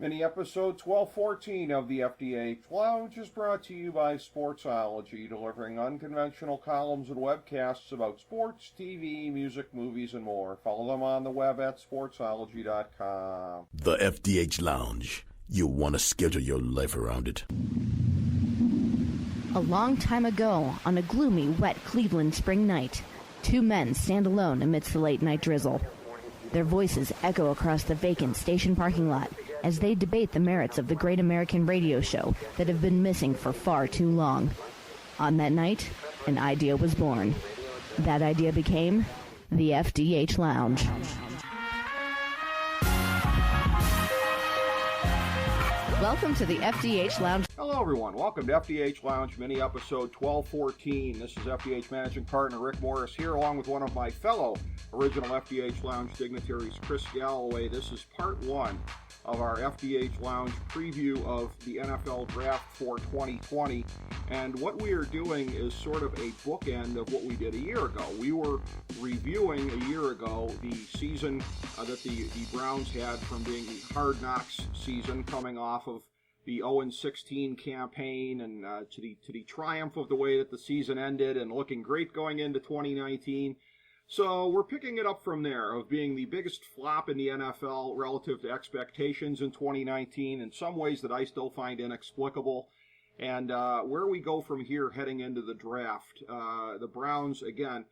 Mini episode 1214 of the FDH Lounge is brought to you by Sportsology, delivering unconventional columns and webcasts about sports, TV, music, movies, and more. Follow them on the web at sportsology.com. The FDH Lounge. You want to schedule your life around it. A long time ago, on a gloomy, wet Cleveland spring night, two men stand alone amidst the late-night drizzle. Their voices echo across the vacant station parking lot as they debate the merits of the great American radio show that have been missing for far too long. On that night, an idea was born. That idea became the FDH Lounge. Welcome to the FDH Lounge. Hello, everyone. Welcome to FDH Lounge mini episode 1214. This is FDH managing partner Rick Morris here, along with one of my fellow original FDH Lounge dignitaries, Chris Galloway. This is part one of our FDH Lounge preview of the NFL Draft for 2020. And what we are doing is sort of a bookend of what we did a year ago. We were reviewing a year ago the season that the Browns had from being the Hard Knocks season, coming off of the 0-16 campaign and to the triumph of the way that the season ended and looking great going into 2019. So we're picking it up from there, of being the biggest flop in the NFL relative to expectations in 2019, in some ways that I still find inexplicable, and where we go from here heading into the draft. The Browns, again,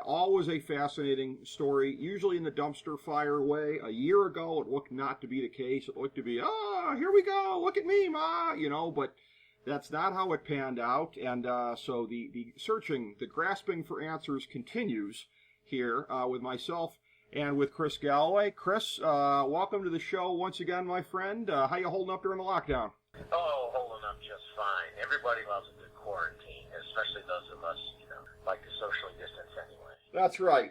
always a fascinating story, usually in the dumpster fire way. A year ago, it looked not to be the case. It looked to be, here we go, look at me, Ma, but that's not how it panned out, and so the searching, the grasping for answers continues here with myself and with Chris Galloway. Chris, welcome to the show once again, my friend. How you holding up during the lockdown? Oh, holding up just fine. Everybody loves a good quarantine, especially those of us, like to socially distance anyway. That's right.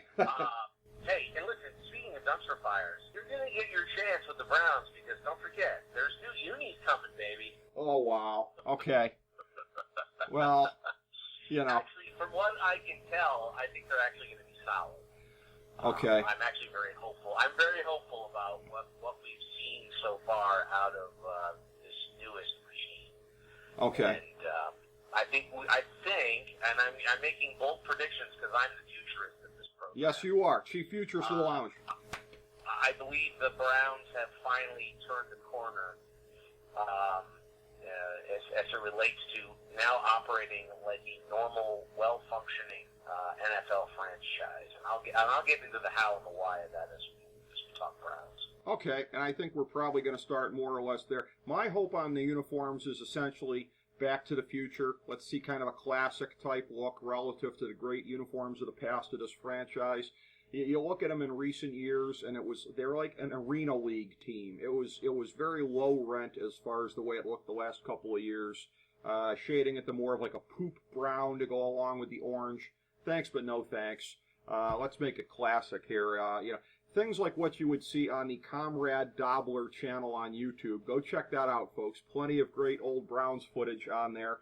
Hey, and listen, speaking of dumpster fires, you're going to get your chance with the Browns because don't forget, there's new unis coming, baby. Oh, wow. Okay. Well, Actually, from what I can tell, I think they're actually going to be solid. Okay. I'm actually very hopeful. I'm very hopeful about what we've seen so far out of this newest regime. Okay. And I think, and I'm making bold predictions because I'm the futurist of this program. Yes, you are. Chief Futurist of the Lounge. I believe the Browns have finally turned the corner as it relates to now operating like a normal, well-functioning NFL franchise, and I'll get into the how and the why of that as we talk Browns. Okay, and I think we're probably going to start more or less there. My hope on the uniforms is essentially back to the future. Let's see kind of a classic type look relative to the great uniforms of the past of this franchise. You look at them in recent years, and they're like an arena league team. It was very low rent as far as the way it looked the last couple of years, shading it to more of like a poop brown to go along with the orange. Thanks, but no thanks. Let's make it classic here. Things like what you would see on the Comrade Dobler channel on YouTube. Go check that out, folks. Plenty of great old Browns footage on there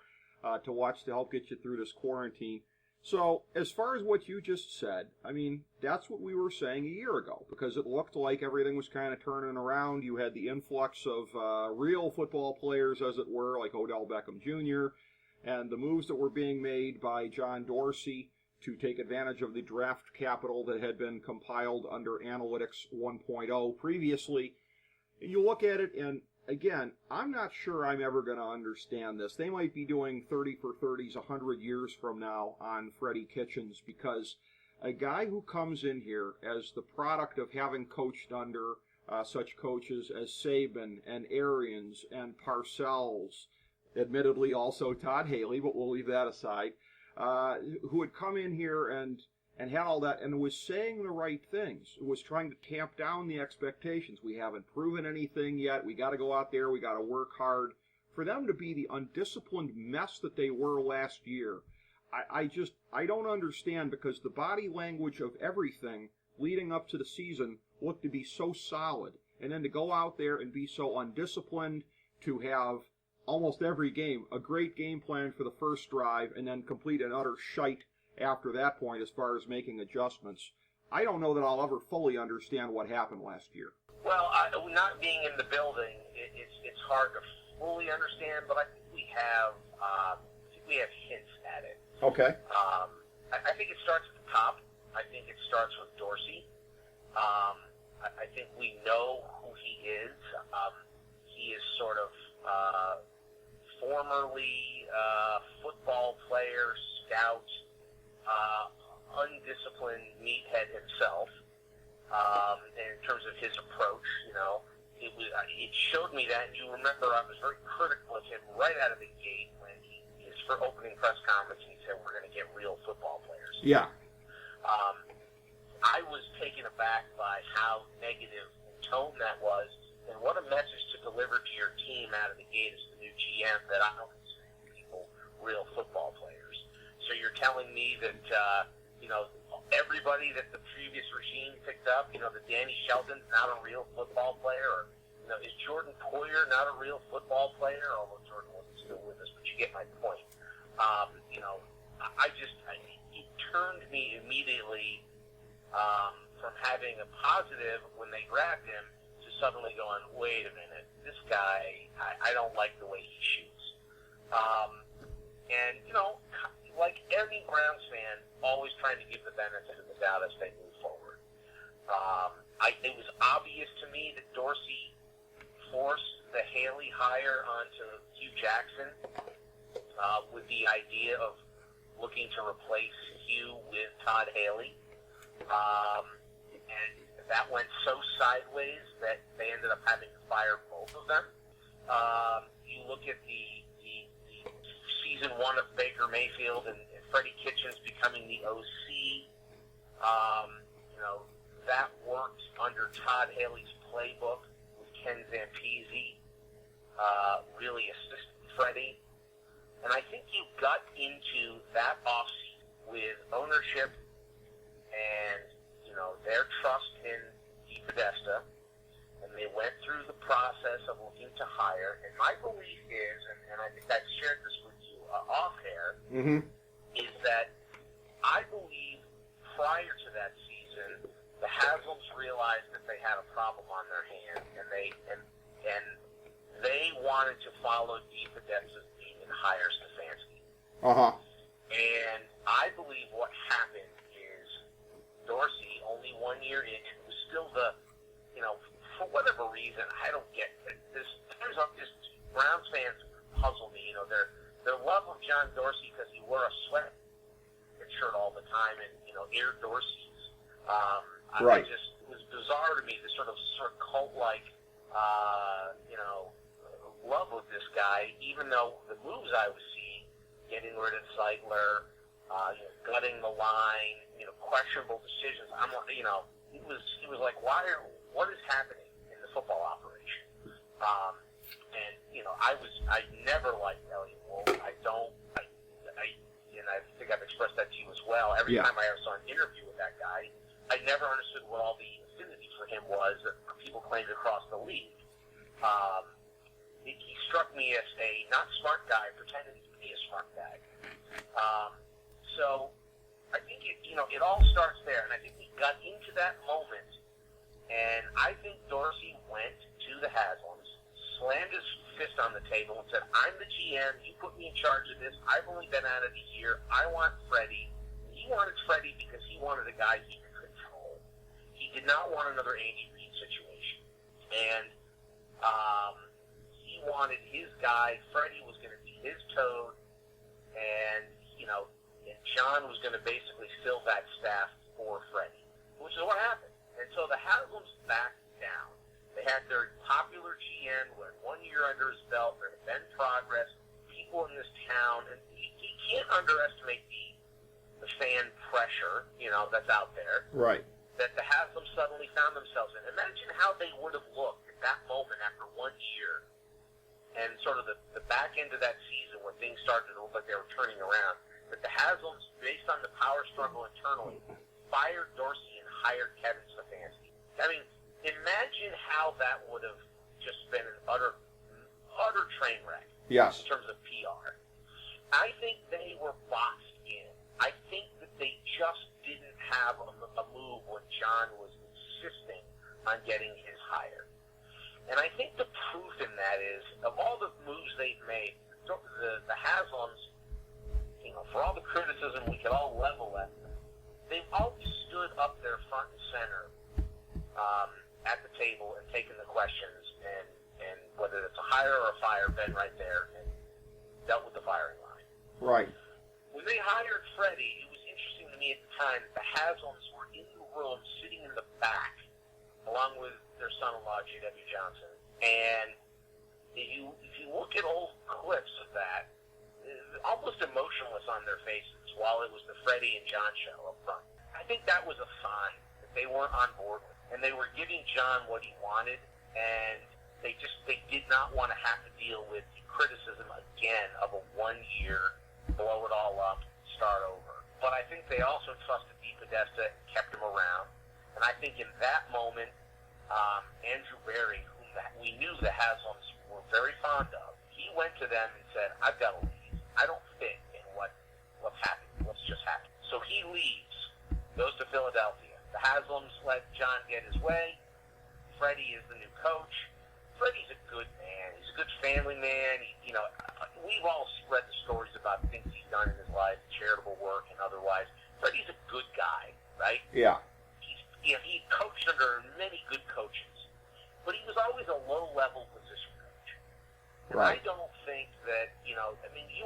to watch to help get you through this quarantine. So, as far as what you just said, I mean, that's what we were saying a year ago, because it looked like everything was kind of turning around. You had the influx of real football players, as it were, like Odell Beckham Jr., and the moves that were being made by John Dorsey to take advantage of the draft capital that had been compiled under Analytics 1.0 previously. You look at it, and again, I'm not sure I'm ever going to understand this. They might be doing 30 for 30s 100 years from now on Freddie Kitchens, because a guy who comes in here as the product of having coached under such coaches as Saban and Arians and Parcells, admittedly also Todd Haley, but we'll leave that aside, who had come in here and had all that and was saying the right things, was trying to tamp down the expectations. We haven't proven anything yet. We got to go out there. We got to work hard. For them to be the undisciplined mess that they were last year, I don't understand, because the body language of everything leading up to the season looked to be so solid. And then to go out there and be so undisciplined, to have almost every game a great game plan for the first drive and then complete an utter shite after that point as far as making adjustments. I don't know that I'll ever fully understand what happened last year. Well, not being in the building, it hard to fully understand, but I think we have hints at it. Okay. I think it starts at the top. I think it starts with Dorsey. I think we know who he is. He is sort of formerly football player, scout, undisciplined meathead himself. In terms of his approach, it showed me that. And you remember, I was very critical of him right out of the gate when his opening press conference, he said, "We're going to get real football players." Yeah. I was taken aback by how negative in tone that was, and what a message to deliver to your team out of the gate as the new GM that I don't consider people real football players. So you're telling me that, everybody that the previous regime picked up, that Danny Shelton's not a real football player, or, is Jordan Poyer not a real football player? Although Jordan wasn't still with us, but you get my point. It turned me immediately from having a positive when they grabbed him to suddenly going, wait a minute, this guy, I don't like the way he shoots. Like every Browns fan, always trying to give the benefit of the doubt as they move forward. It was obvious to me that Dorsey forced the Haley hire onto Hugh Jackson with the idea of looking to replace Hugh with Todd Haley. And that went so sideways that they ended up having to fire both of them. You look at the season 1 of Baker Mayfield and Freddie Kitchens becoming the OC. That worked under Todd Haley's playbook with Ken Zampese really assisting Freddie. And I think you got into that offseason with ownership and, their trust in DePodesta, and they went through the process of looking to hire. And my belief is, and I think I've shared this with you off air, is that I believe prior to that season, the Haslams realized that they had a problem on their hands, and they wanted to follow DePodesta's lead and hire Stefanski. And I believe what happened is Dorsey, only 1 year in, was still for whatever reason, I don't get it. There's just Browns fans puzzle me. Their love of John Dorsey because he wore a sweat shirt all the time and Air Dorsey's. Right. It was bizarre to me, this sort of cult-like love with this guy, even though the moves I was seeing, getting rid of Zeitler, gutting the line, questionable decisions. It was like, what is happening in the football operation? I never liked Elliot Wolf. I think I've expressed that to you as well. Every time I ever saw an interview with that guy, I never understood what all the affinity for him was that people claimed across the league. He struck me as a not smart guy pretending to be a smart guy. So I think it all starts there, and I think we got into that moment, and I think Dorsey went to the Haslams, slammed his fist on the table and said, I'm the GM, you put me in charge of this, I've only been at it a year, I want Freddie. He wanted Freddie because he wanted a guy he could control. He did not want another Andy Reid situation. And he wanted his guy, Freddie was going to be his toad, and, and John was going to basically fill that staff for Freddie, which is what happened. And so the Haslams backed down. They had their popular GM who had 1 year under his belt. There had been progress. People in this town, and you can't underestimate the fan pressure, that's out there. Right. That the Haslams suddenly found themselves in. Imagine how they would have looked at that moment after 1 year, and sort of the back end of that season when things started to look like they were turning around. That the Haslams, based on the power struggle internally, fired Dorsey and hired Kevin Stefanski. I mean, imagine how that would have just been an utter train wreck. Yes. In terms of PR. I think they were boxed in. I think that they just didn't have a move when John was insisting on getting his hire. And I think the proof in that is, hire or fire, been right there and dealt with the firing line. Right. When they hired Freddie, it was interesting to me at the time that the Haslam's were in the room, sitting in the back, along with their son-in-law, J.W. Johnson. And if you look at old clips of that, almost emotionless on their faces while it was the Freddie and John show up front. I think that was a sign that they weren't on board with, and they were giving John what he wanted, and they did not want to have to deal with the criticism again of a 1-year, blow it all up, start over. But I think they also trusted DePodesta, kept him around, and I think in that moment, Andrew Barry, whom we knew the Haslams were very fond of, he went to them and said, I've got to leave. I don't fit in what's happening, what's just happened. So he leaves, goes to Philadelphia. The Haslams let John get his way. Freddie is the new coach. Freddie's a good man. He's a good family man. We've all read the stories about things he's done in his life, charitable work and otherwise. Freddie's a good guy, right? Yeah. He coached under many good coaches, but he was always a low-level position coach. And Right. I don't think that, you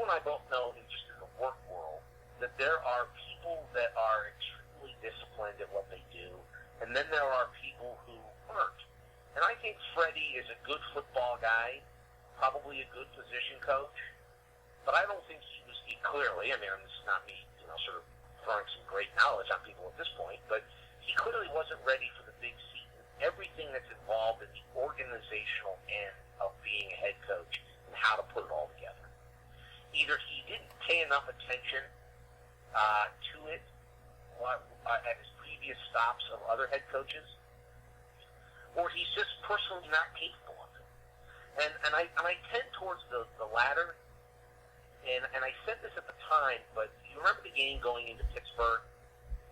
and I both know just in the work world that there are people that are extremely disciplined at what they do, and then there are people who aren't. And I think Freddie is a good football guy, probably a good position coach, but I don't think he clearly, this is not me, sort of throwing some great knowledge on people at this point, but he clearly wasn't ready for the big seat and everything that's involved in the organizational end of being a head coach and how to put it all together. Either he didn't pay enough attention to it at his previous stops of other head coaches, or he's just personally not capable of it. And I tend towards the latter, and I said this at the time, but you remember the game going into Pittsburgh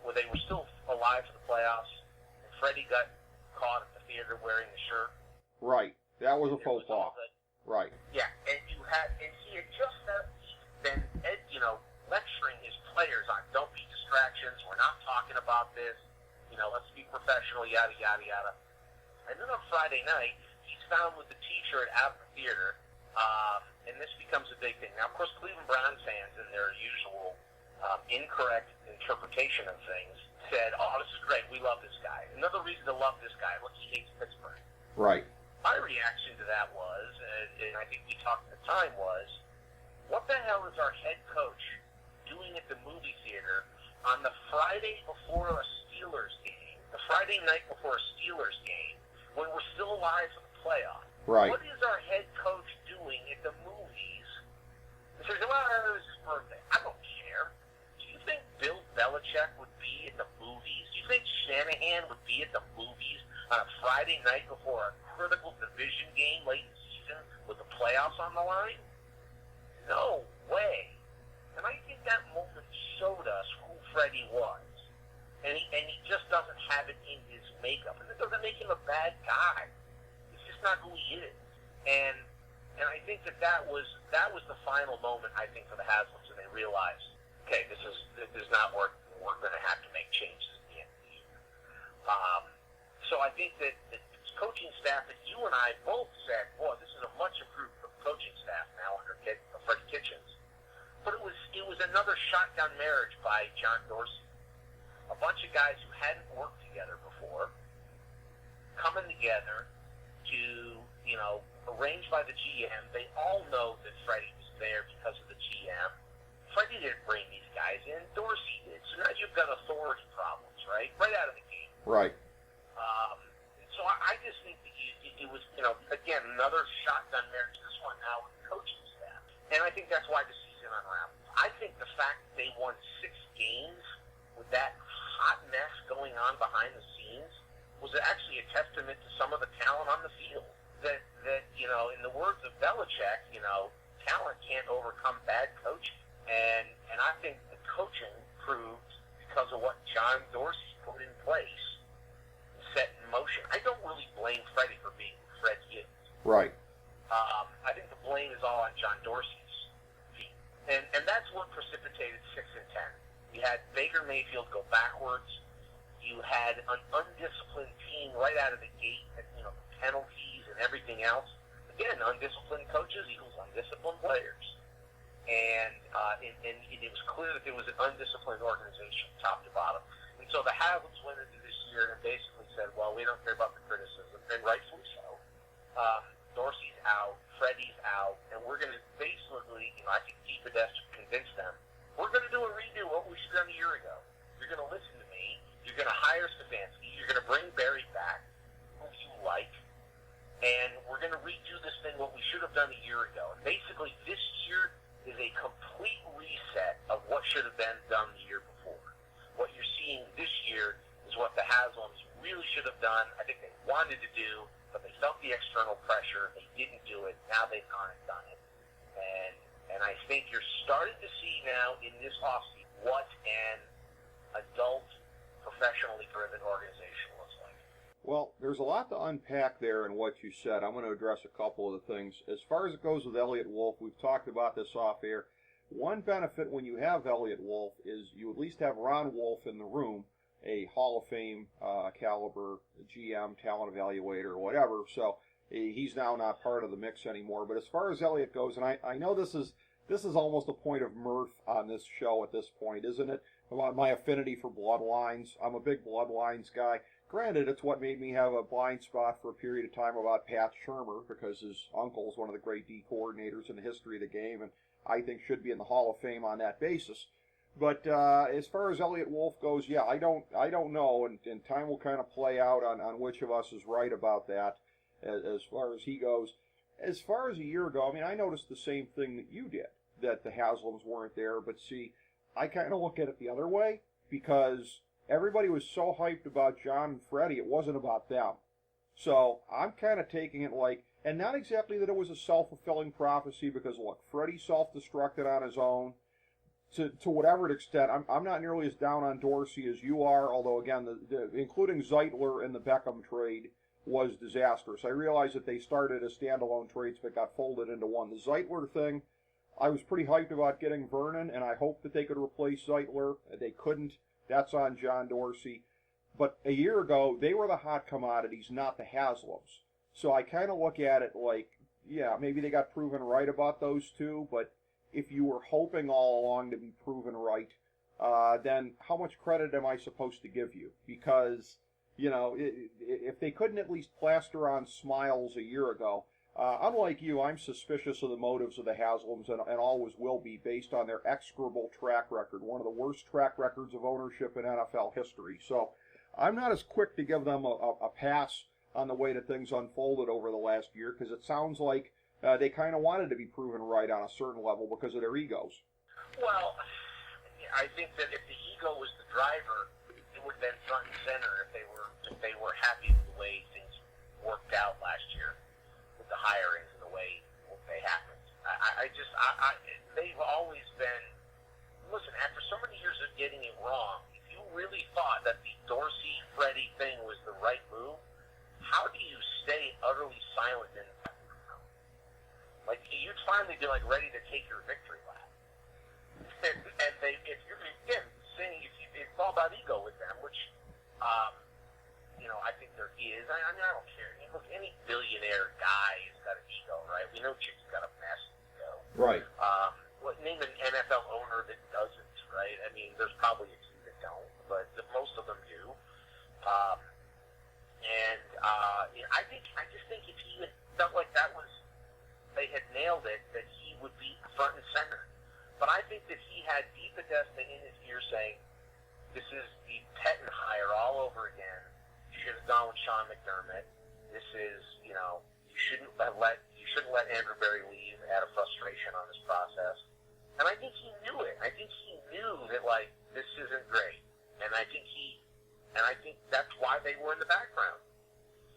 where they were still alive for the playoffs, and Freddie got caught at the theater wearing the shirt? Right. That was a faux pas. Right. Yeah, and he had just been, lecturing his players on don't be distractions, we're not talking about this, let's be professional, yada, yada, yada. And then on Friday night, he's found with the T-shirt out of the theater, and this becomes a big thing. Now, of course, Cleveland Browns fans, in their usual incorrect interpretation of things, said, oh, this is great, we love this guy. Another reason to love this guy, look, he hates Pittsburgh. Right. My reaction to that was, and I think we talked at the time, was, what the hell is our head coach doing at the movie theater on the Friday before a Steelers game, the Friday night before a Steelers game, when we're still alive for the playoffs? Right. What is our head coach doing at the movies? He says, well, it was his birthday. I don't care. Do you think Bill Belichick would be at the movies? Do you think Shanahan would be at the movies on a Friday night before a critical division game late in the season with the playoffs on the line? No way. And I think that moment showed us who Freddie was. And he just doesn't have it in his makeup. And it doesn't make him a bad guy. It's just not who he is. And I think that was the final moment, I think, for the Haslams, and they realized, okay, this is not working. We're going to have to make changes at the end of the year. So I think that the coaching staff that you and I both said, boy, this is a much improved coaching staff now under Freddie Kitchens. But it was another shotgun marriage by John Dorsey. A bunch of guys who hadn't worked together before coming together to, arranged by the GM. They all know that Freddie was there because of the GM. Freddie didn't bring these guys in. Dorsey did. So now you've got authority problems, right? Right out of the gate. Right. So I just think that it was, again, another shotgun marriage. This one now with the coaching staff. And I think that's why the season unraveled. I think the fact that they won 6 games with that hot mess going on behind the scenes was actually a testament to some of the talent on the field. That in the words of Belichick, talent can't overcome bad coaching. And I think the coaching proved, because of what John Dorsey put in place, set in motion. I don't really blame Freddie for being who Freddie is. Right. I think the blame is all on John Dorsey's feet. And that's what precipitated 6 and 10. You had Baker Mayfield go backwards. You had an undisciplined team right out of the gate, penalties and everything else. again, undisciplined coaches equals undisciplined players. And it was clear that there was an undisciplined organization, top to bottom. And so the Haslam's went into this year and basically said, well, we don't care about the criticism, and rightfully so. Dorsey's out, Freddie's out, and we're going to basically, I think DePodesta convinced them, we're going to do a redo of what we should have done a year ago. You're going to listen to me. You're going to hire Stefanski. You're going to bring Barry back, who you like. And we're going to redo this thing what we should have done a year ago. And basically, this year is a complete reset of what should have been done the year before. What you're seeing this year is what the Haslams really should have done. I think they wanted to do, but they felt the external pressure. They didn't do it. Now they've gone and done it. And I think you're starting to see now in this offseason what an adult, professionally driven organization looks like. Well, there's a lot to unpack there in what you said. I'm going to address a couple of the things. As far as it goes with Elliott Wolf, we've talked about this off air. One benefit when you have Elliott Wolf is you at least have Ron Wolf in the room, a Hall of Fame caliber GM, talent evaluator, whatever. So he's now not part of the mix anymore. But as far as Elliott goes, and I know this is almost a point of mirth on this show at this point, isn't it? About my affinity for bloodlines. I'm a big bloodlines guy. Granted, it's what made me have a blind spot for a period of time about Pat Shurmur, because his uncle is one of the great D coordinators in the history of the game, and I think should be in the Hall of Fame on that basis. But as far as Elliott Wolf goes, yeah, I don't know, and time will kind of play out on which of us is right about that as far as he goes. As far as a year ago, I mean, I noticed the same thing that you did, that the Haslams weren't there, but see, I kind of look at it the other way, because everybody was so hyped about John and Freddie, it wasn't about them. So I'm kind of taking it like, and not exactly that it was a self-fulfilling prophecy, because look, Freddie self-destructed on his own, to whatever extent. I'm not nearly as down on Dorsey as you are, although again, including Zeitler in the Beckham trade was disastrous. I realize that they started as standalone trades but got folded into one. The Zeitler thing, I was pretty hyped about getting Vernon, and I hoped that they could replace Zeitler. They couldn't. That's on John Dorsey. But a year ago, they were the hot commodities, not the Haslams. So I kind of look at it like, yeah, maybe they got proven right about those two, but if you were hoping all along to be proven right, then how much credit am I supposed to give you? Because, you know, if they couldn't at least plaster on smiles a year ago, unlike you, I'm suspicious of the motives of the Haslams and always will be, based on their execrable track record, one of the worst track records of ownership in NFL history. So I'm not as quick to give them a pass on the way that things unfolded over the last year, because it sounds like they kind of wanted to be proven right on a certain level because of their egos. Well, I think that if the ego was the driver, it would have been front and center if they were happy with the way things worked out last year, with the hirings and the way they happened. They've always been, listen, after so many years of getting it wrong, if you really thought that the Dorsey-Freddie thing was the right move, how do you stay utterly silent in that? Like, you'd finally be, like, ready to take your victory lap. And they, if you're, again, saying it's all about ego with them, which, you know, I think there is. I mean, I don't care. Look, any billionaire guy has got an ego, right? We know Chic's got a massive ego. Right. Name an NFL owner that doesn't, right? I mean, there's probably a few that don't, but most of them do. I just think if he had felt like they had nailed it, that he would be front and center. But I think that he had DePodesta in his ear saying, this is the Petten hire all over again. You should have gone with Sean McDermott. This is, you know, you shouldn't let Andrew Berry leave out of frustration on this process. And I think he knew it. I think he knew that, like, this isn't great. And I think that's why they were in the background.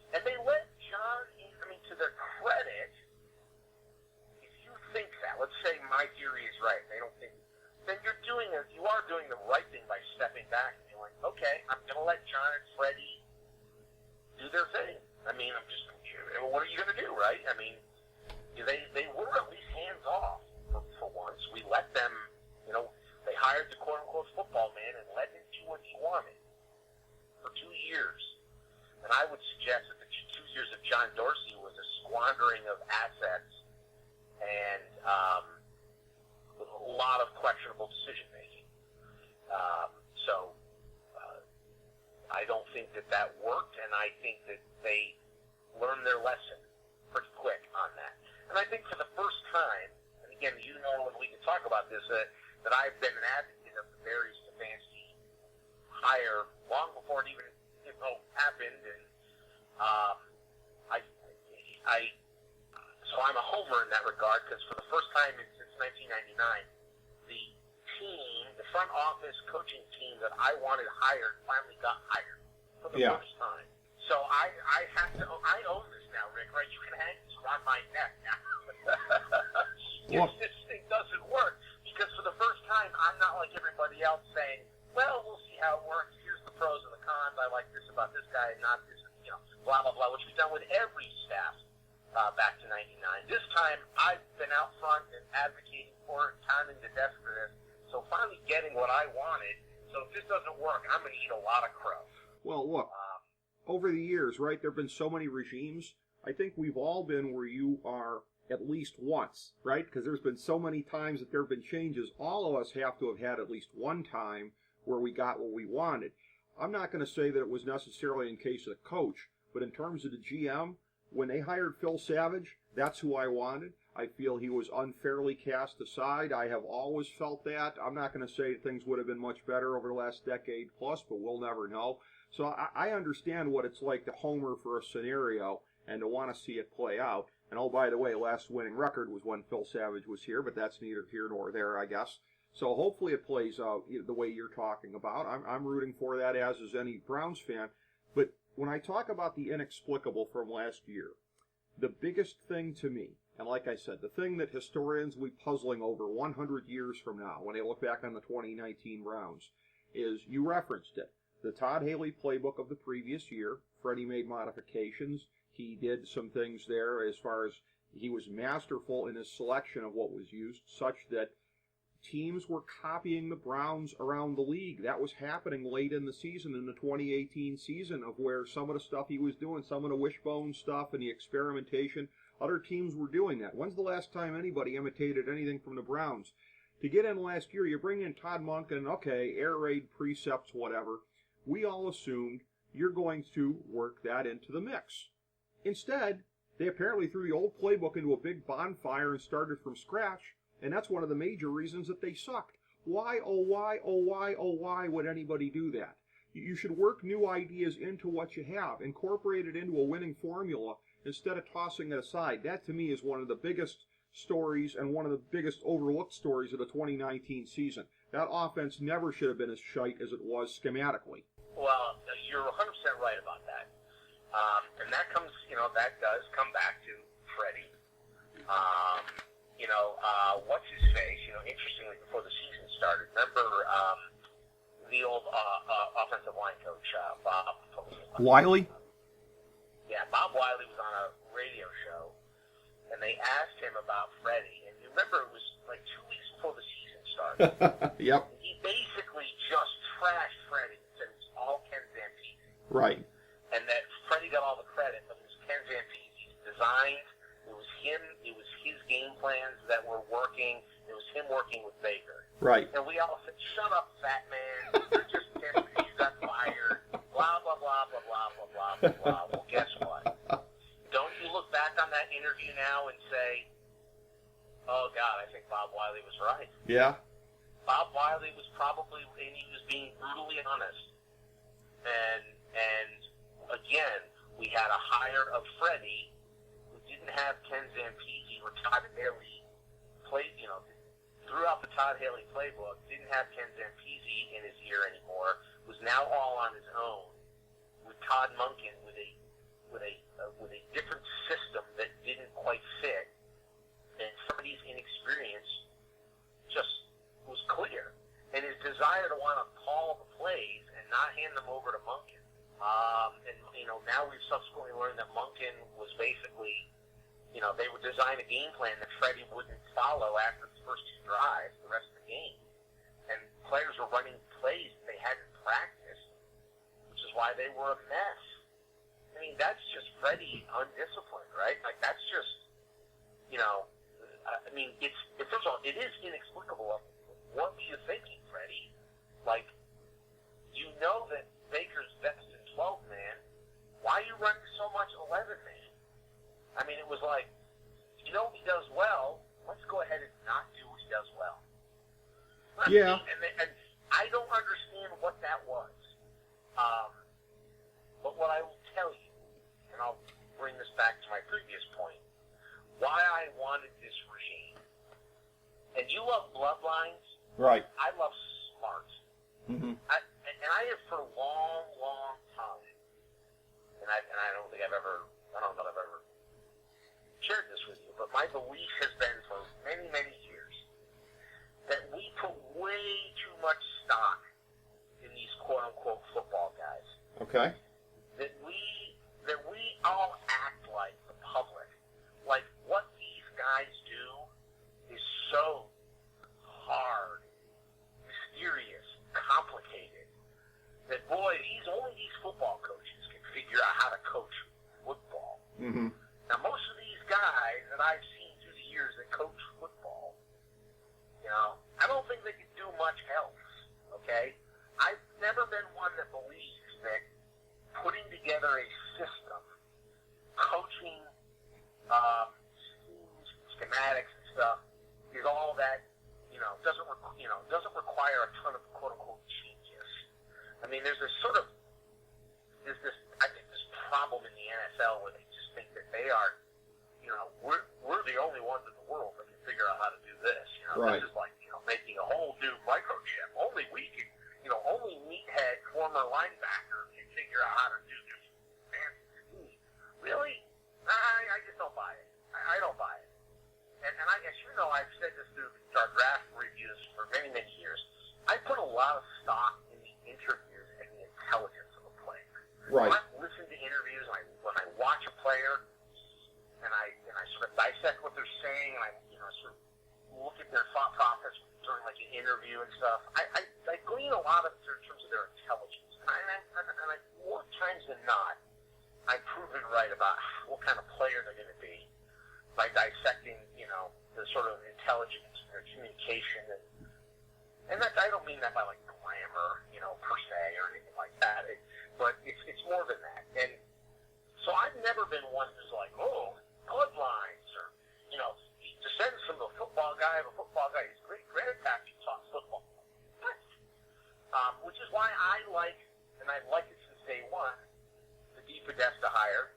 And they let John in. I mean, to their credit, if you think that, let's say my theory is right, they don't think, then you are doing the right thing by stepping back and being like, okay, I'm going to let John and Freddie do their thing. I mean, what are you going to do, right? I mean, they were at least hands off for once. We let them, you know, they hired the quote-unquote football man and let him do what he wanted for 2 years. And I would suggest that the 2 years of John Dorsey was a squandering of assets and with a lot of questionable decision making. So I don't think that worked, and I think that they learned their lesson pretty quick on that. And I think for the first time, and again, you know, when we can talk about this, that I've been an advocate of the Barry Stefanski hire long before it even happened, and so I'm a homer in that regard, because for the first time since 1999, the front office coaching team that I wanted hired finally got hired for the first time. So I own this now, Rick, right? You can hang this around my neck now. If this thing doesn't work, because for the first time, I'm not like everybody else saying, well, we'll see how it works. Here's the pros and the cons. I like this about this guy and not this, blah, blah, blah, which we've done with every staff back to 99. This time, I've been out front and advocating for it, pounding to death for this. So finally getting what I wanted. So if this doesn't work, I'm going to eat a lot of crow. Well, look, over the years, right, there have been so many regimes. I think we've all been where you are at least once, right? Because there's been so many times that there have been changes. All of us have to have had at least one time where we got what we wanted. I'm not going to say that it was necessarily in case of the coach, but in terms of the GM, when they hired Phil Savage, that's who I wanted. I feel he was unfairly cast aside. I have always felt that. I'm not going to say things would have been much better over the last decade plus, but we'll never know. So I understand what it's like to homer for a scenario and to want to see it play out. And oh, by the way, last winning record was when Phil Savage was here, but that's neither here nor there, I guess. So hopefully it plays out the way you're talking about. I'm rooting for that, as is any Browns fan. But when I talk about the inexplicable from last year, the biggest thing to me, and like I said, the thing that historians will be puzzling over 100 years from now when they look back on the 2019 Browns, is you referenced it. The Todd Haley playbook of the previous year, Freddie made modifications. He did some things there as far as he was masterful in his selection of what was used, such that teams were copying the Browns around the league. That was happening late in the season, in the 2018 season, of where some of the stuff he was doing, some of the wishbone stuff and the experimentation, other teams were doing that. When's the last time anybody imitated anything from the Browns? To get in last year, you bring in Todd Monken, okay, air raid precepts, whatever. We all assumed you're going to work that into the mix. Instead, they apparently threw the old playbook into a big bonfire and started from scratch, and that's one of the major reasons that they sucked. Why, oh why, oh why, oh why would anybody do that? You should work new ideas into what you have, incorporate it into a winning formula instead of tossing it aside. That, to me, is one of the biggest stories and one of the biggest overlooked stories of the 2019 season. That offense never should have been as shite as it was schematically. Well, you're 100% right about that. And that comes, that does come back to Freddie. What's his face? Interestingly, before the season started, remember the old offensive line coach, Bob Wiley? Yeah, Bob Wiley was on a radio show, and they asked him about Freddie. And you remember, it was like 2 weeks before the season started. Yep. He basically just trashed Freddie and said it was all Ken Zampese. Right. And that Freddie got all the credit, but it was Ken Zampese's designs. It was him. It was his game plans that were working. It was him working with Baker. Right. And we all said, "Shut up, fat man. You're just Ken. You got fired." Blah blah blah blah blah blah blah blah blah. Well, guess what? Don't you look back on that interview now and say, "Oh God, I think Bob Wiley was right." Yeah. Bob Wiley was probably, and he was being brutally honest. And again, we had a hire of Freddie who didn't have Ken Zampese or Todd Haley throughout the Todd Haley playbook, didn't have Ken Zampese in his ear anymore, was now all on his own with Todd Monken with a different system that didn't quite fit, and Freddie's inexperience just was clear, and his desire to want to call the plays and not hand them over to Monken. Now we've subsequently learned that Monken was basically, they would design a game plan that Freddie wouldn't follow after the first two drives, the rest of the game. And players were running plays that they hadn't practiced, which is why they were a mess. I mean, that's just Freddie undisciplined, right? Like, that's just mean, first of all, it is inexplicable. What were you thinking, Freddie? Like, you know that Baker's best in 12 man. Why are you running so much 11 man? I mean, it was like, you know he does well. Let's go ahead and not do what he does well. Yeah. And I don't understand what that was. But what I will tell you, and I'll bring this back to my previous point, why I wanted this regime. And you love bloodlines. Right. I love smart. Mm-hmm. And I have for a long, long time, and I don't think I don't know that I've ever shared this with you, but my belief has been for many, many years that we put way too much stock in these quote-unquote football guys. Okay. That we all act like the public, like what these guys do is so hard, mysterious, complicated, that boy, only these football coaches can figure out how to coach football. Mm-hmm. Now, most of these guys that I've seen through the years that coach football, I don't think they can do much else, okay? I've never been one that believes that putting together a system, coaching schemes, schematics and stuff, is all that, doesn't require a ton of quote-unquote genius. I mean, there's this problem in the NFL where they just think that they are, we're the only ones in the world that can figure out how to do this. Right. This is like, making a whole new microchip. Only we can, only meathead former linebacker can figure out how to do this fancy scheme. Really? I just don't buy it. I don't buy it. And I guess I've said this through our draft reviews for many, many years. I put a lot of stock in the interviews and the intelligence of a player. Right. When I listen to interviews, when I watch a player, and I sort of dissect what they're saying, and I sort of look at their thought process during like an interview and stuff, I glean a lot of it in terms of their intelligence. And I more times than not, I'm proven right about what kind of player they're going to be by dissecting, the sort of intelligence, their communication, and that I don't mean that by like glamour, per se or anything like that. But it's more than that. And so I've never been one who's like, oh, bloodlines, or he descends from a football guy. His great grandfather taught football. What? Which is why I like, and I've liked it since day one, the D. Podesta hire,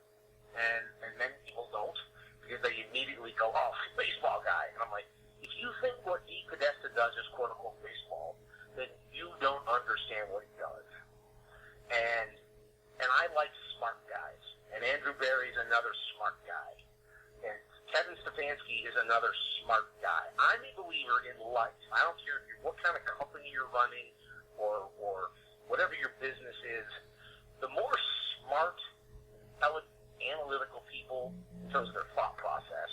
and many people don't, because they immediately go, oh, baseball guy. And I'm like, if you think what D. Podesta does is quote-unquote baseball, then you don't understand what he does. And I like smart guys. And Andrew Berry's another smart guy. And Kevin Stefanski is another smart guy. I'm a believer in life. I don't care what kind of company you're running or whatever your business is. The more smart, analytical people in terms of their thought process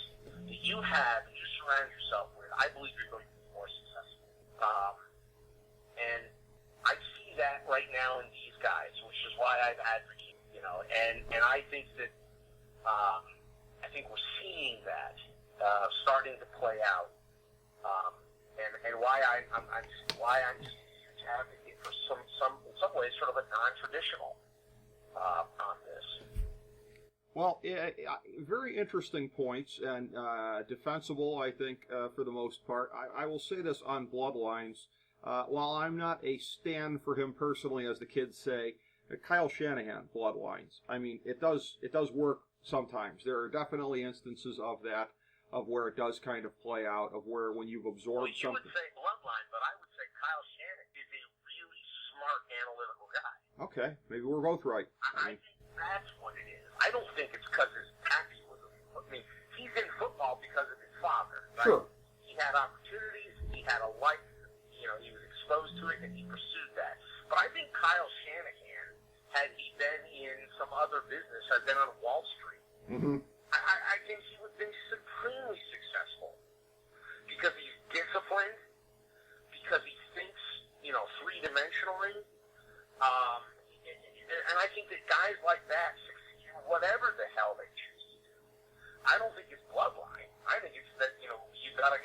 that you have and you surround yourself with, I believe you're going to be more successful. And I see that right now in these guys, which is why I've advocated, and I think that I think we're seeing that starting to play out, and why I'm just a huge advocate for in some ways sort of a non-traditional on this. Well, very interesting points and defensible, I think, for the most part. I will say this on Bloodlines. While I'm not a stan for him personally, as the kids say, Kyle Shanahan, Bloodlines. I mean, it does work sometimes. There are definitely instances of that, of where it does kind of play out, of where when you've absorbed you something. would say Bloodline, but I would say Kyle Shanahan is a really smart analytical guy. Okay, maybe we're both right. I think that's what it is. I don't think it's because his taxi was. I mean, he's in football because of his father. Right? Sure. He had opportunities. He had a life. He was exposed to it, and he pursued that. But I think Kyle Shanahan, had he been in some other business, had been on Wall Street, Mm-hmm. I think he would have been supremely successful because he's disciplined, because he thinks, three-dimensionally. And I think that guys like that succeed in whatever the hell they choose to do. I don't think it's bloodline. I think it's that, you've got a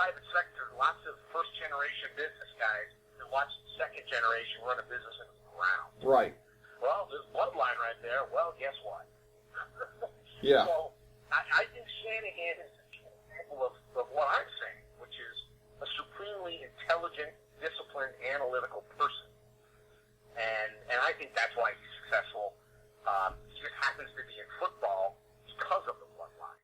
private sector, lots of first-generation business guys that watch second-generation run a business into the ground. Right. Well, there's bloodline right there. Well, guess what? Yeah. So I think Shanahan is an example of what I'm saying, which is a supremely intelligent, disciplined, analytical person. And I think that's why he's successful. He just happens to be in football because of the bloodline.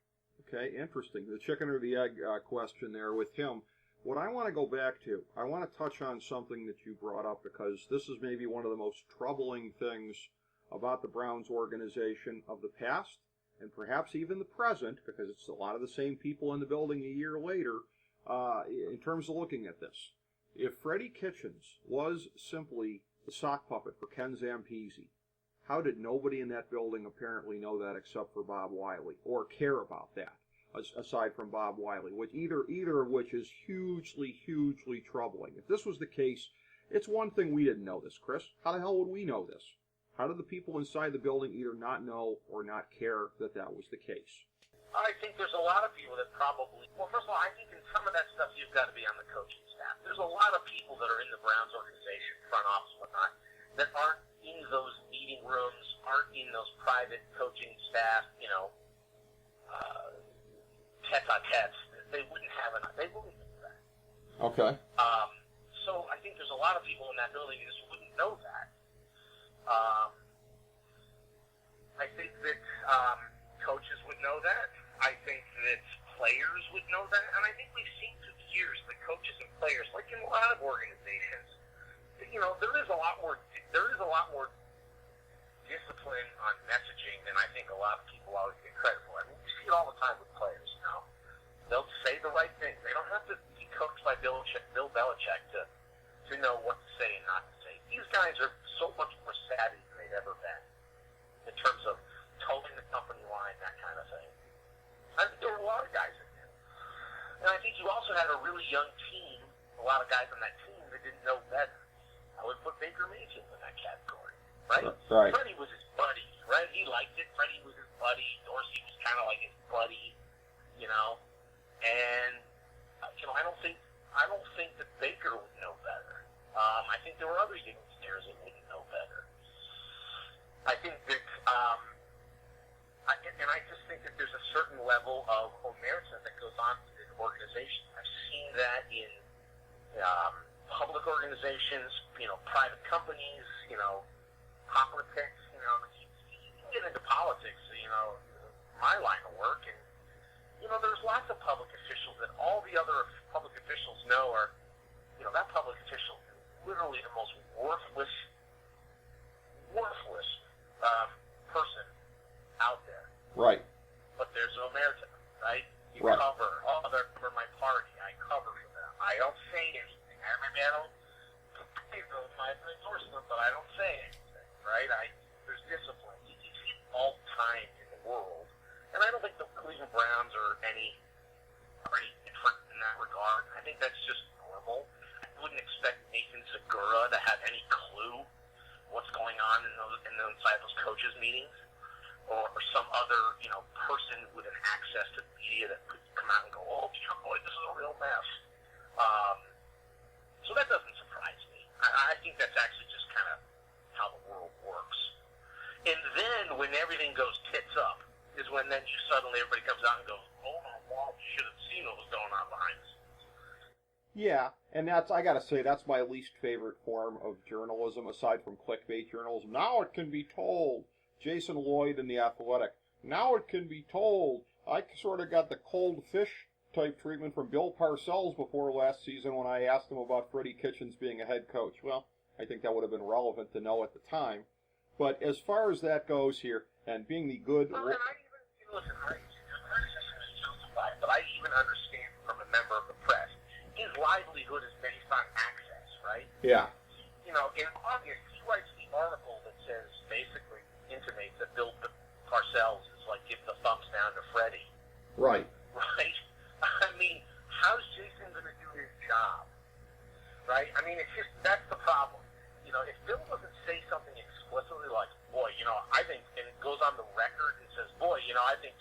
Okay, interesting. The chicken or the egg question there with him. What I want to go back to, I want to touch on something that you brought up, because this is maybe one of the most troubling things about the Browns organization of the past, and perhaps even the present, because it's a lot of the same people in the building a year later, in terms of looking at this. If Freddie Kitchens was simply the sock puppet for Ken Zampese, how did nobody in that building apparently know that except for Bob Wiley, or care about that, aside from Bob Wiley, which either of which is hugely, hugely troubling. If this was the case, it's one thing we didn't know this, Chris. How the hell would we know this? How did the people inside the building either not know or not care that that was the case? I think there's a lot of people that probably, well, first of all, I think in some of that stuff you've got to be on the coaching staff. There's a lot of people that are in the Browns organization, front office, whatnot, that aren't in those meeting rooms, aren't in those private coaching staff, tete-a-tetes. They wouldn't do that. Okay. So I think there's a lot of people in that building who just wouldn't know that. I think that coaches would know that. I think that players would know that. And I think we've seen through the years that coaches and players, like in a lot of organizations, there is a lot more discipline on messaging than I think a lot of people always get credit for. I mean, you see it all the time with players, They'll say the right thing. They don't have to be coached by Bill Belichick to know what to say and not to say. These guys are so much more savvy than they've ever been in terms of toeing the company line, that kind of thing. I think there were a lot of guys in there. And I think you also had a really young team, a lot of guys on that team that didn't know better. I would put Baker Mayfield in that category, right? Right. Freddie was his buddy, right? He liked it. Freddie was his buddy. Dorsey was kind of like his buddy, And I don't think that Baker would know better. I think there were other young players that wouldn't know better. I think that, I just think that there's a certain level of omerta that goes on in organizations. I've seen that in public organizations, private companies, politics. You can get into politics, my line of work, and there's lots of public officials that all the other public officials know are, that public official is literally the most worthless person out there. Right. But there's omerta, right? You Right. cover. Oh, they're for my party. I cover for them. I don't say anything. I don't my endorsement, but I don't say anything, right? There's discipline. You see it all the time in the world. And I don't think the Cleveland Browns are any different in that regard. I think that's just normal. I wouldn't expect Nathan Segura to have any clue what's going on inside those coaches' meetings, or some other person with an access to the media that could come out and go, "Oh, boy, this is a real mess." So that doesn't surprise me. I think that's actually just kind of how the world works. And then when everything goes tits up, is when then suddenly everybody comes out and goes, "Oh my God, you should have seen what was going on behind the scenes." Yeah, and I gotta say, that's my least favorite form of journalism, aside from clickbait journalism. Now it can be told. Jason Lloyd in The Athletic. Now it can be told. I sort of got the cold fish type treatment from Bill Parcells before last season when I asked him about Freddie Kitchens being a head coach. Well, I think that would have been relevant to know at the time. But as far as that goes here, and being the good... Well, and criticism is justified, but I even understand from a member of the press, his livelihood is based on access, right? Yeah. In August, he writes the article that says, basically intimates that Bill Parcells is like, give the thumbs down to Freddie. Right. Right? I mean, how's Jason going to do his job? Right? I mean, it's just, that's the problem. If Bill doesn't say something explicitly like, boy, I think, and it goes on the record and says, boy, I think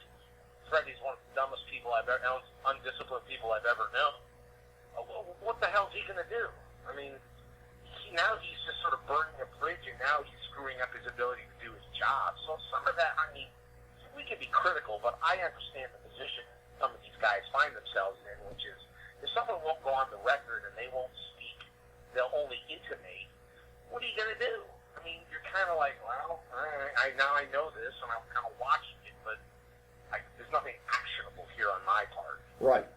Freddie's one of the dumbest people I've ever known, undisciplined people I've ever known. what the hell is he going to do? I mean, now he's just sort of burning a bridge, and now he's screwing up his ability to do his job. So some of that, I mean, we can be critical, but I understand the position some of these guys find themselves in, which is if someone won't go on the record and they won't speak, they'll only intimate. What are you going to do? I mean, you're kind of like, well, now I know this, and I'm kind of watching it, but there's nothing actionable here on my part. Right.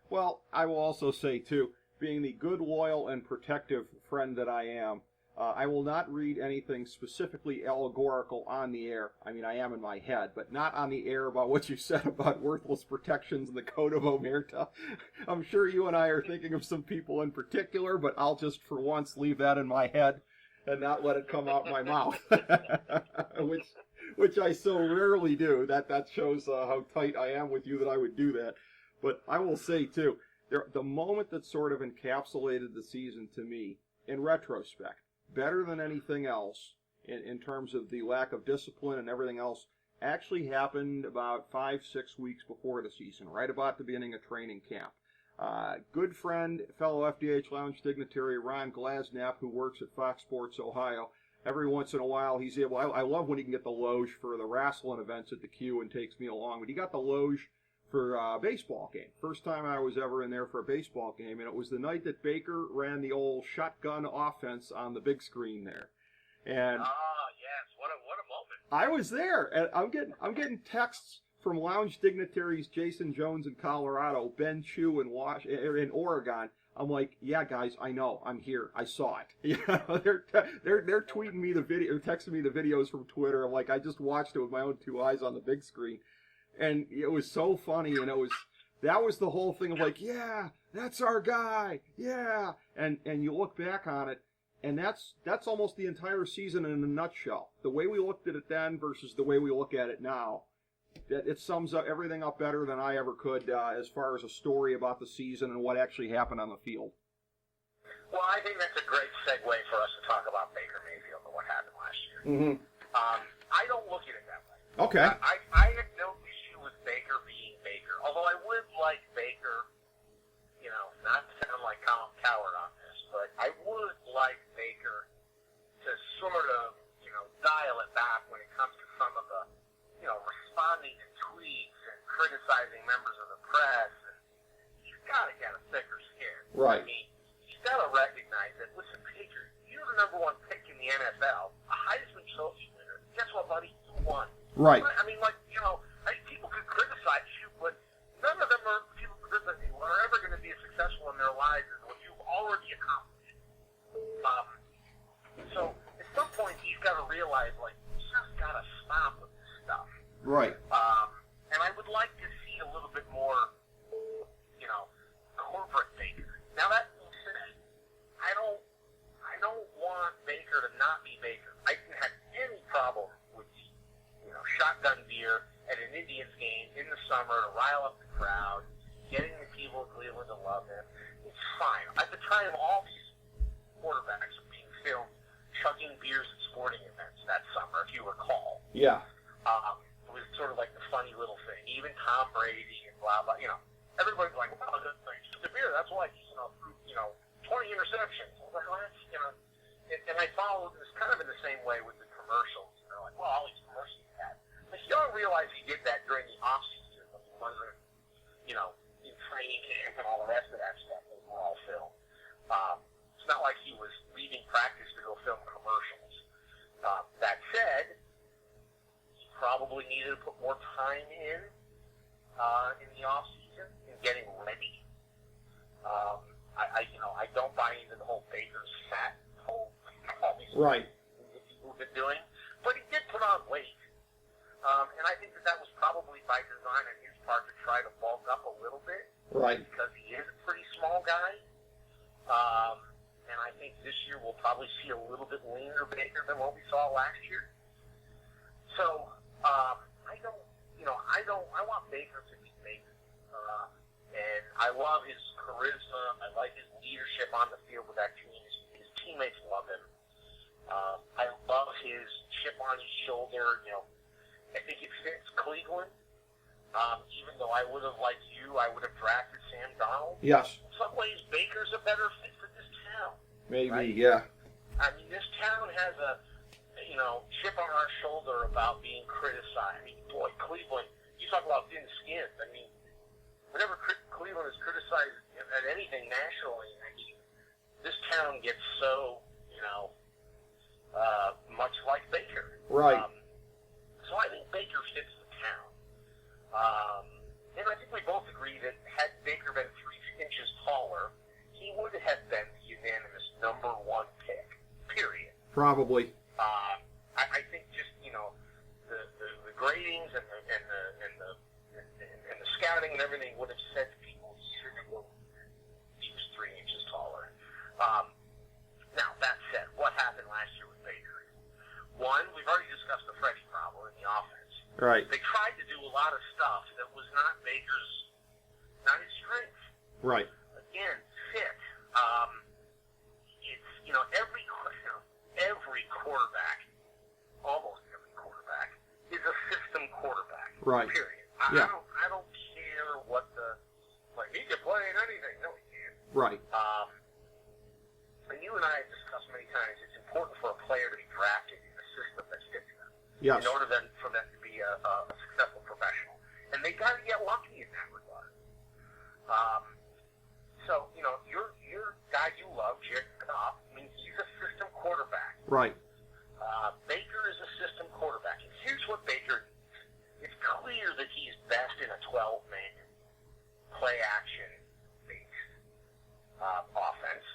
Well, I will also say, too, being the good, loyal, and protective friend that I am, I will not read anything specifically allegorical on the air. I mean, I am in my head, but not on the air about what you said about worthless protections and the Code of Omerta. I'm sure you and I are thinking of some people in particular, but I'll just for once leave that in my head and not let it come out my mouth, which I so rarely do. That shows how tight I am with you that I would do that. But I will say, too, the moment that sort of encapsulated the season to me, in retrospect, better than anything else, in terms of the lack of discipline and everything else, actually happened about 5-6 weeks before the season, right about the beginning of training camp. Good friend, fellow FDH Lounge dignitary Ron Glasnap, who works at Fox Sports Ohio, every once in a while he's able, I love when he can get the loge for the wrestling events at the Q and takes me along, but he got the loge for a baseball game. First time I was ever in there for a baseball game, and it was the night that Baker ran the old shotgun offense on the big screen there. And yes, what a moment. I was there, and I'm getting texts from lounge dignitaries Jason Jones in Colorado, Ben Chu in Oregon. I'm like, yeah, guys, I know, I'm here, I saw it. You know, they're tweeting me the video, or texting me the videos from Twitter. I'm like, I just watched it with my own two eyes on the big screen. And it was so funny, and that was the whole thing of like, yeah, that's our guy, yeah. And you look back on it, and that's almost the entire season in a nutshell. The way we looked at it then versus the way we look at it now, it sums up everything up better than I ever could as far as a story about the season and what actually happened on the field. Well, I think that's a great segue for us to talk about Baker Mayfield and what happened last year. Mm-hmm. I don't look at it that way. Okay. I had no issue with Baker being Baker, although I would like Baker, not to sound like Colin Coward on this, but I would like Baker to sort of, dial it back when it comes to some of the, responding to tweets and criticizing members of the press. And he's got to get a thicker skin. Right. I mean, he's got to recognize that, listen, Baker, you're the number one pick in the NFL, a Heisman Trophy winner. Guess what, buddy? You won. Right. I mean, people could criticize you, but none of them are people criticizing you are ever going to be as successful in their lives as what you've already accomplished. So at some point, he's got to realize, you just got to stop with this stuff. Right. And I would like to see a little bit more, corporate Baker. Now that being said, I don't want Baker to not be Baker. I didn't have any problem with shotgun beer at an Indians game in the summer to rile up the crowd, getting the people of Cleveland to love him. It's fine. At the time, all these quarterbacks were being filmed chugging beers at sporting events that summer, if you recall. Yeah. It was sort of like the funny little thing. Even Tom Brady and blah, blah, everybody's like, well, the beer, that's why he's, threw, 20 interceptions. I was like, well, that's, and I followed this kind of in the same way with the commercials. They're like, well, all these commercials he had. But you don't realize he did that during the off-season when he wasn't, in training camp and all the rest of that stuff that were all filmed. It's not like he was leaving practice to go film commercials. That said, he probably needed to put more time in the off-season in getting ready. I don't buy into the whole Baker's fat whole Right. We've been doing, but he did put on weight, and I think that was probably by design on his part to try to bulk up a little bit, Right. Because he is a pretty small guy, and I think this year we'll probably see a little bit leaner Baker than what we saw last year. So I want Baker to be Baker, and I love his charisma. I like his leadership on the field with that team. His teammates love him. I love his chip on his shoulder. I think it fits Cleveland. Even though I would have, like you, I would have drafted Sam Donald. Yes. In some ways, Baker's a better fit for this town. Maybe, right? yeah. I mean, this town has a, chip on our shoulder about being criticized. I mean, boy, Cleveland, you talk about thin-skinned. I mean, whenever Cleveland is criticized at anything nationally, I mean, this town gets so, much like Baker. Right. So I think Baker fits the town. And I think we both agree that had Baker been 3 inches taller, he would have been the unanimous number 1 pick, period. Probably. I think just, the gradings and the scouting and everything would have said to people, he was 3 inches taller. Now, that said, what happened last year with Baker? One, we've already discussed the Freddie problem in the offense. Right. They tried to do a lot of stuff that was not not his strength. Right. Again, fit. It's, every quarterback, almost every quarterback, is a system quarterback. Right. Period. Yeah. I don't care what he can play in anything. No, he can't. Right. And you and I have discussed many times, it's important for a player to be drafted in a system that fits them. Yes. In order for them to be a successful professional. And they got to get lucky in that regard. So, your guy you love, Jared Goff, I mean, he's a system quarterback. Right. Baker is a system quarterback. And here's what Baker needs. It's clear that he's best in a 12-man play-action-based offense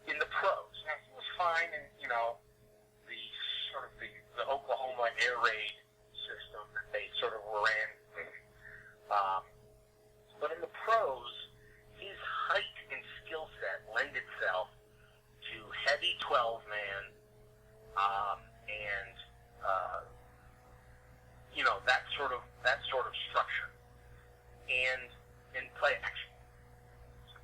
in the pros. Now, he was fine in, the Oklahoma air raid system that they sort of ran. But in the pros, his height and skill set lend itself to heavy 12-man and that sort of structure and play action.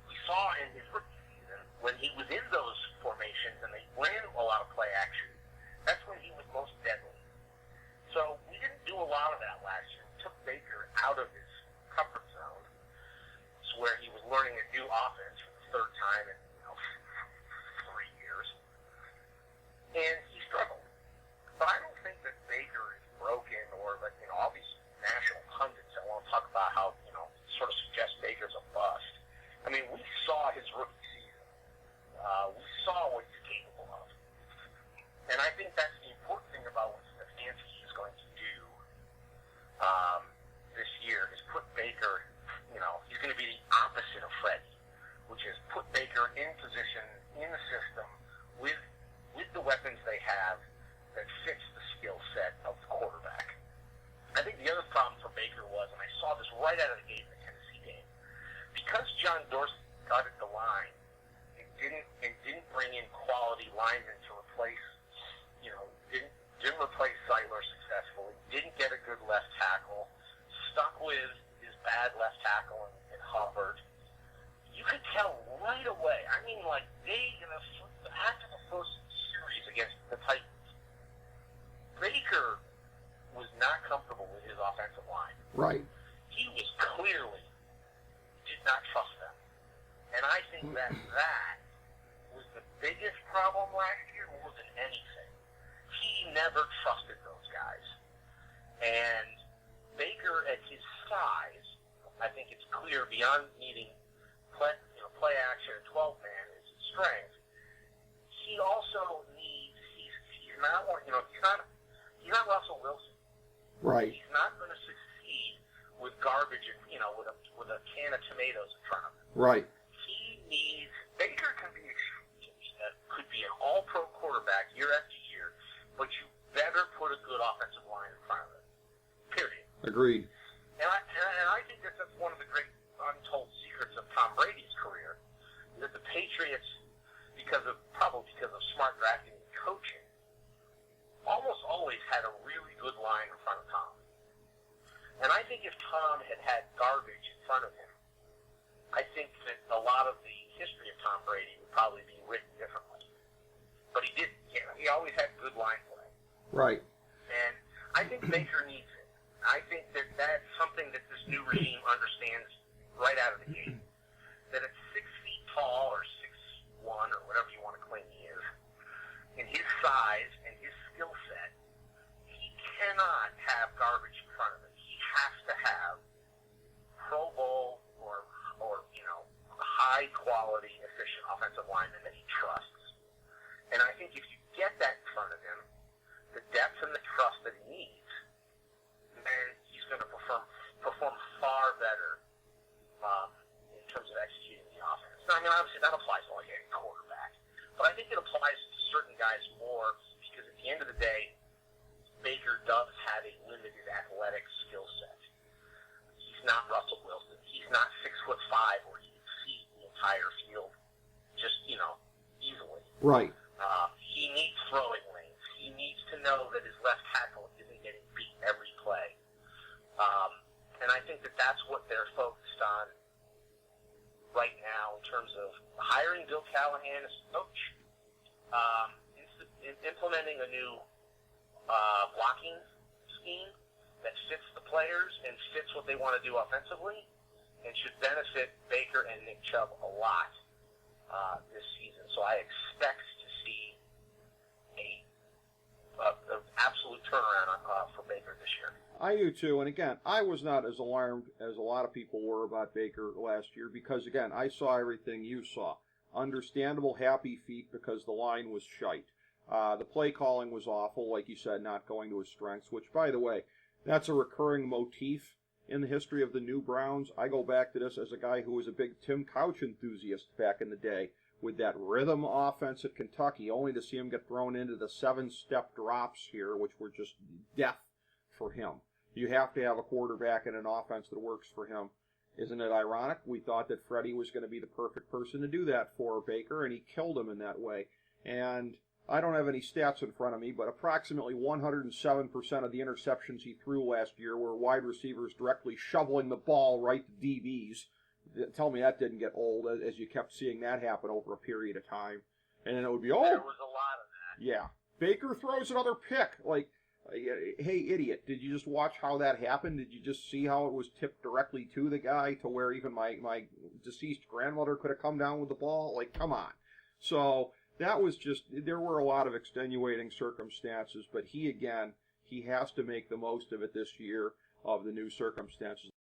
We saw in his rookie season when he was in those formations and they ran a lot of play action. That's when he was most deadly. So we didn't do a lot of that last year. We took Baker out of his comfort zone. It's where he was learning a new offense for the third time in 3 years. And he struggled. But I don't think that Baker is broken or that, all these national pundits that want to talk about how, sort of suggest Baker's a bust. I mean, we saw his rookie season. We saw what he's capable of. And I think that's the important thing about what Stefanski is going to do this year is put Baker, he's going to be the opposite of Freddie, which is put Baker in position in the system with the weapons they have that fits the skill set of the quarterback. I think the other problem for Baker was, and I saw this right out of the gate in the Tennessee game, because John Dorsey gutted the line and didn't bring in quality linemen to replace, didn't replace Zeitler successfully, didn't get a good left tackle, stuck with his bad left tackle in Hubbard. You could tell right away. I mean, like after the first series against the Titans, Baker was not comfortable with his offensive line. Right. He was clearly did not trust them. And I think that was the biggest problem last year more than anything. He never trusted those guys. And Baker, at his size, I think it's clear beyond needing play action and 12-man is his strength. He also needs, he's not Russell Wilson. Right. He's not going to succeed with garbage and, with a can of tomatoes in front of him. Right. Baker could be an all-pro quarterback year after year, but you better put a good offensive line in front of him. Period. Agreed. And I think that's one of the great untold secrets of Tom Brady's career, that the Patriots, probably because of smart drafting and coaching, almost always had a really good line in front of Tom. And I think if Tom had garbage in front of him, I think that a lot of the history of Tom Brady would probably be written differently. But he didn't. He always had good line play. Right. And I think Baker needs it. I think that that's something that this new regime understands right out of the gate. That at high-quality, efficient offensive lineman that he trusts. And I think if you get that in front of him, the depth and the trust that he needs, then he's going to perform far better in terms of executing the offense. Now, I mean, obviously that applies to like any quarterback, but I think it applies to certain guys more because at the end of the day, Baker does have a limited athletic skill set. He's not Russell Wilson. He's not 6'5", where he can see the entire field just, easily. Right. He needs throwing lanes. He needs to know that his left tackle isn't getting beat every play. And I think that that's what they're focused on right now in terms of hiring Bill Callahan as coach, implementing a new blocking scheme that fits the players and fits what they want to do offensively and should benefit Baker and Nick Chubb a lot this season. So I expect to see an absolute turnaround for Baker this year. I do too, and again, I was not as alarmed as a lot of people were about Baker last year because, again, I saw everything you saw. Understandable happy feet because the line was shite. The play calling was awful, like you said, not going to his strengths, which, by the way, that's a recurring motif in the history of the new Browns. I go back to this as a guy who was a big Tim Couch enthusiast back in the day with that rhythm offense at Kentucky, only to see him get thrown into the 7-step drops here, which were just death for him. You have to have a quarterback and an offense that works for him. Isn't it ironic? We thought that Freddie was going to be the perfect person to do that for Baker, and he killed him in that way. And I don't have any stats in front of me, but approximately 107% of the interceptions he threw last year were wide receivers directly shoveling the ball right to DBs. Tell me that didn't get old as you kept seeing that happen over a period of time. And then it would be, There was a lot of that. Yeah. Baker throws another pick. Like, hey, idiot, did you just watch how that happened? Did you just see how it was tipped directly to the guy to where even my deceased grandmother could have come down with the ball? Like, come on. So that was just, there were a lot of extenuating circumstances, but he has to make the most of it this year of the new circumstances.